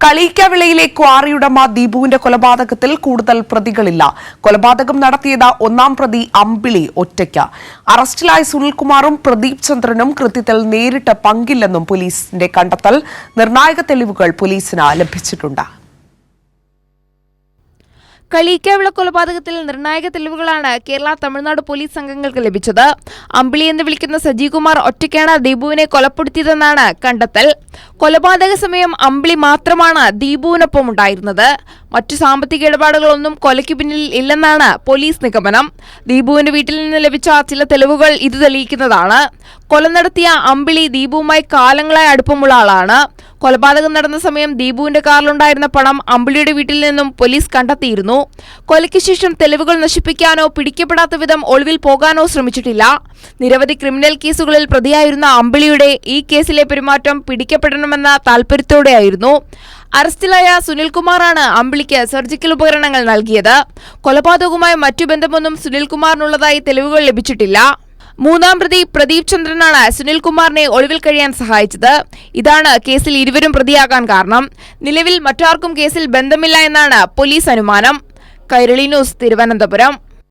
കളിക്കവിളയിലെ ക്വാറിയുടമ ദീപുവിന്റെ കൊലപാതകത്തിൽ കൂടുതൽ പ്രതികളില്ല. കൊലപാതകം നടത്തിയത് ഒന്നാം പ്രതി അമ്പിളി ഒറ്റയ്ക്ക്. അറസ്റ്റിലായ സുനിൽകുമാറും പ്രദീപ് ചന്ദ്രനും കൃത്യത്തിൽ നേരിട്ട് പങ്കില്ലെന്നും പോലീസിന്റെ കണ്ടെത്തൽ. നിർണായക തെളിവുകൾ പോലീസിന് ലഭിച്ചിട്ടുണ്ട്. കളിക്കവിള കൊലപാതകത്തിൽ നിർണായക തെളിവുകളാണ് കേരള തമിഴ്നാട് പോലീസ് സംഘങ്ങൾക്ക് ലഭിച്ചത്. അമ്പിളി എന്ന് വിളിക്കുന്ന സജികുമാർ ഒറ്റയ്ക്കാണ് ദീപുവിനെ കൊലപ്പെടുത്തിയതെന്നാണ് കണ്ടെത്തൽ. കൊലപാതക സമയം അമ്പിളി മാത്രമാണ് ദീപുവിനൊപ്പം ഉണ്ടായിരുന്നത്. മറ്റു സാമ്പത്തിക ഇടപാടുകളൊന്നും കൊലയ്ക്ക് പിന്നിൽ ഇല്ലെന്നാണ് പോലീസ് നിഗമനം. ദീപുവിന്റെ വീട്ടിൽ നിന്ന് ലഭിച്ച ചില തെളിവുകൾ ഇത് തെളിയിക്കുന്നതാണ്. കൊല നടത്തിയ അമ്പിളി ദീപുവുമായി കാലങ്ങളായി അടുപ്പമുള്ള ആളാണ്. കൊലപാതകം നടന്ന സമയം ദീപുവിന്റെ കാറിലുണ്ടായിരുന്ന പണം അമ്പിളിയുടെ വീട്ടിൽ നിന്നും പോലീസ് കണ്ടെത്തിയിരുന്നു. കൊലയ്ക്ക് ശേഷം തെളിവുകൾ നശിപ്പിക്കാനോ പിടിക്കപ്പെടാത്ത വിധം ഒളിവിൽ പോകാനോ ശ്രമിച്ചിട്ടില്ല. നിരവധി ക്രിമിനൽ കേസുകളിൽ പ്രതിയായിരുന്ന അമ്പിളിയുടെ ഈ കേസിലെ പെരുമാറ്റം പിടിക്കപ്പെടണമെന്ന താൽപര്യത്തോടെയായിരുന്നു. അറസ്റ്റിലായ സുനിൽകുമാറാണ് അമ്പിളിക്ക് സർജിക്കൽ ഉപകരണങ്ങൾ നൽകിയത്. കൊലപാതകവുമായി മറ്റു ബന്ധമൊന്നും സുനിൽകുമാറിനുള്ളതായി തെളിവുകൾ ലഭിച്ചിട്ടില്ല. മൂന്നാം പ്രതി പ്രദീപ് ചന്ദ്രനാണ് സുനിൽകുമാറിനെ ഒളിവിൽ കഴിയാൻ സഹായിച്ചത്. ഇതാണ് കേസിൽ ഇരുവരും പ്രതിയാകാൻ കാരണം. നിലവിൽ മറ്റാർക്കും കേസിൽ ബന്ധമില്ല എന്നാണ് പോലീസ് അനുമാനം. കൈരളി ന്യൂസ്, തിരുവനന്തപുരം.